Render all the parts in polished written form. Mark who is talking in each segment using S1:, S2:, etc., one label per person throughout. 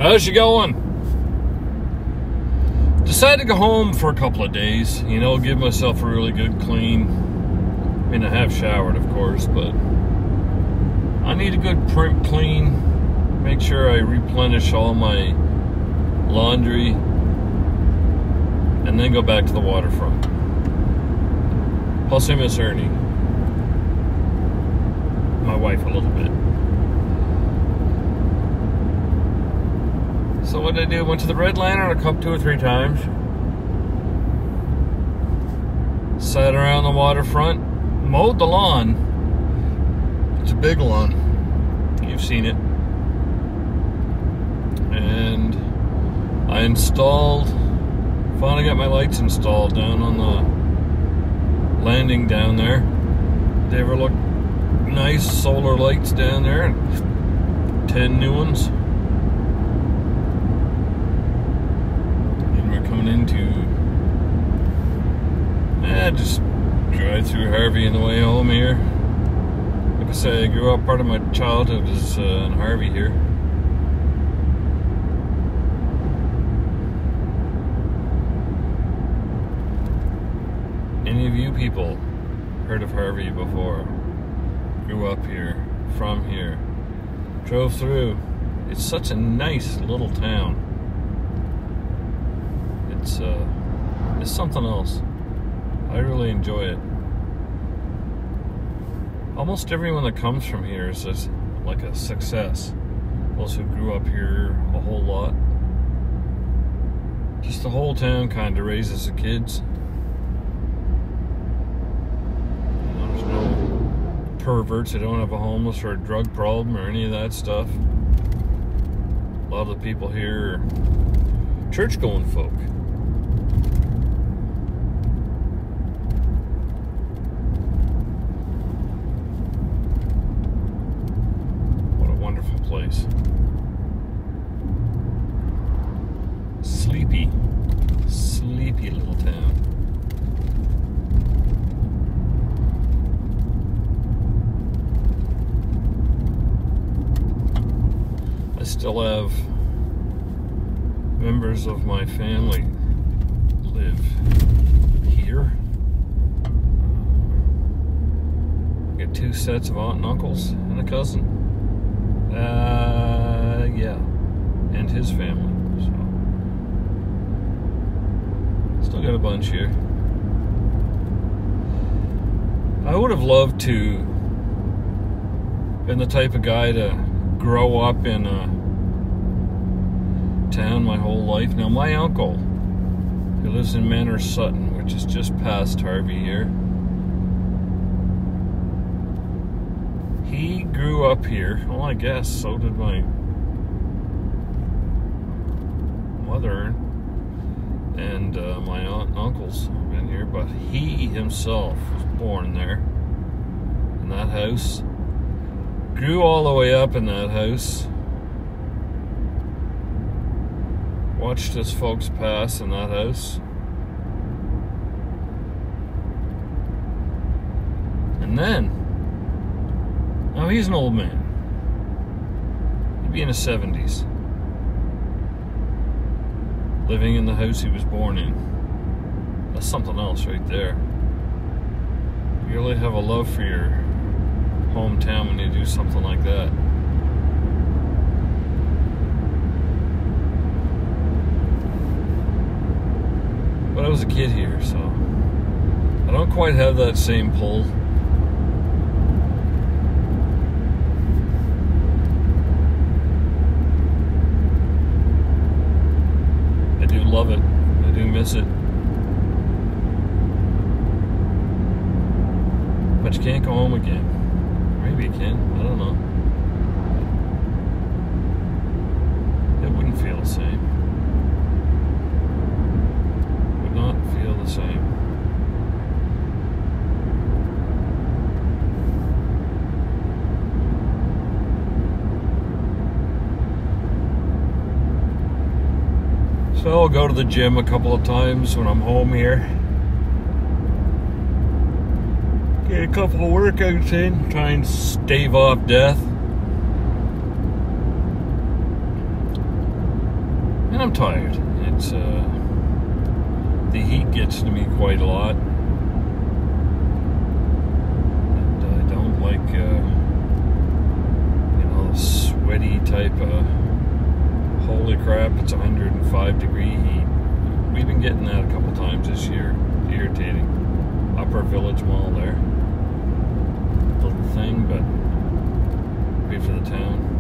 S1: How's you going? Decided to go home for a couple of days, you know, give myself a really good clean. I mean, I have showered, of course, but I need a good clean. Make sure I replenish all my laundry and then go back to the waterfront. Plus I miss Ernie, my wife, a little bit. So what did I do? Went to the Red Lantern a couple, 2 or 3 times. Sat around the waterfront, mowed the lawn. It's a big lawn. You've seen it. And I finally got my lights installed down on the landing down there. They ever look nice, solar lights down there. 10 new ones. Coming into just drive through Harvey on the way home here. Like I say, I grew up, part of my childhood is in Harvey here. Any of you people heard of Harvey before? Grew up here, from here, drove through. It's such a nice little town. It's something else. I really enjoy it. Almost everyone that comes from here is just like a success. Those who grew up here a whole lot. Just the whole town kind of raises the kids. You know, there's no perverts. They don't have a homeless or a drug problem or any of that stuff. A lot of the people here are church-going folk. Place. Sleepy little town. I still have members of my family live here. I got 2 sets of aunt and uncles and a cousin. Yeah, and his family, so still got a bunch here. I would have loved to been the type of guy to grow up in a town my whole life. Now my uncle, who lives in Manor Sutton, which is just past Harvey here, he grew up here. Well, I guess so did my mother and my aunt and uncles have been here, but he himself was born there in that house. Grew all the way up in that house. Watched his folks pass in that house. And then, now he's an old man. He'd be in his 70s. Living in the house he was born in. That's something else right there. You really have a love for your hometown when you do something like that. But I was a kid here, so I don't quite have that same pull. Love it. I do miss it. But you can't go home again. Maybe you can. I don't know. It wouldn't feel the same. It would not feel the same. So I'll go to the gym a couple of times when I'm home here. Get a couple of workouts in, try and stave off death. I'm tired. It's the heat gets to me quite a lot, and I don't like the sweaty type of holy crap, it's 105-degree heat. We've been getting that a couple times this year. It's irritating. Upper Village Mall there, little thing, but great for the town.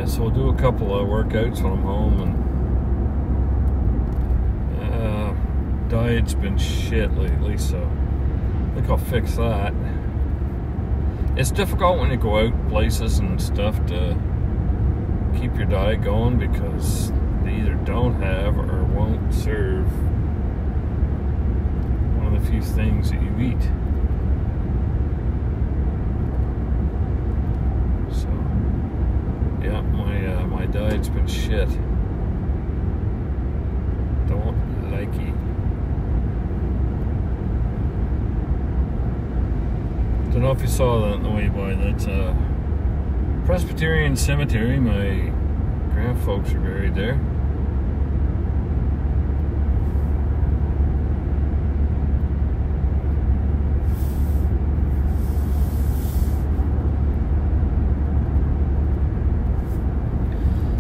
S1: So we'll do a couple of workouts when I'm home, and diet's been shit lately, so I think I'll fix that. It's difficult when you go out places and stuff to keep your diet going because they either don't have or won't serve one of the few things that you eat. Yeah, my diet's been shit. Don't like it. Don't know if you saw that on the way by. That's Presbyterian Cemetery. My grandfolks are buried there.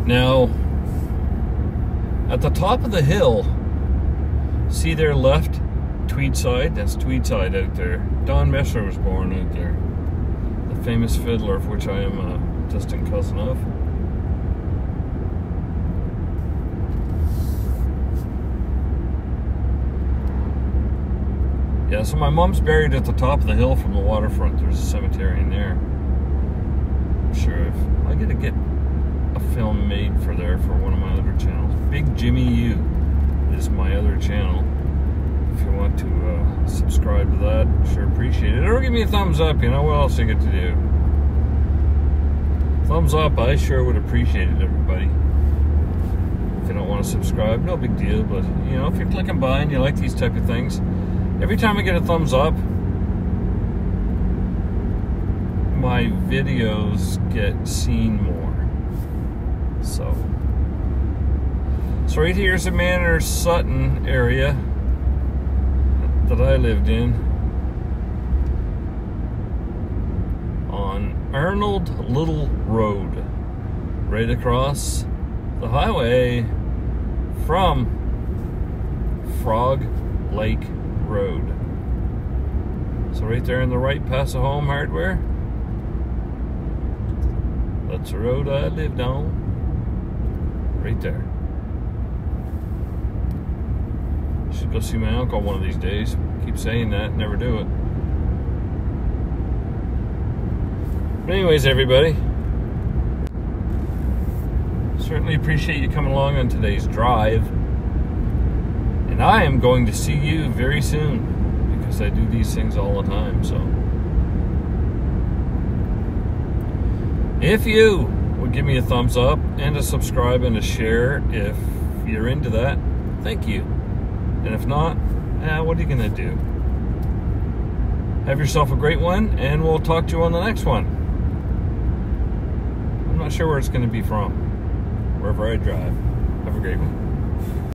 S1: Now, at the top of the hill, see there left, Tweedside? That's Tweedside out there. Don Messer was born out there. The famous fiddler, of which I am a distant cousin of. Yeah, so my mom's buried at the top of the hill from the waterfront. There's a cemetery in there. I'm sure if I gotta get a film made for there for one of my other channels. Big Jimmy U is my other channel. If you want to subscribe to that, sure appreciate it. Or give me a thumbs up, you know, what else I get to do? Thumbs up, I sure would appreciate it, everybody. If you don't want to subscribe, no big deal, but, you know, if you're clicking by and you like these type of things, every time I get a thumbs up, my videos get seen more. So right here's the Manor Sutton area that I lived in on Arnold Little Road, right across the highway from Frog Lake Road. So right there on the right past the Home Hardware, that's the road I lived on. Right there. Should go see my uncle one of these days. Keep saying that, never do it. But anyways, everybody, certainly appreciate you coming along on today's drive. And I am going to see you very soon because I do these things all the time. So if you would give me a thumbs up and a subscribe and a share if you're into that, thank you. And if not, what are you gonna do? Have yourself a great one, and we'll talk to you on the next one. I'm not sure where it's gonna be from, wherever I drive. Have a great one.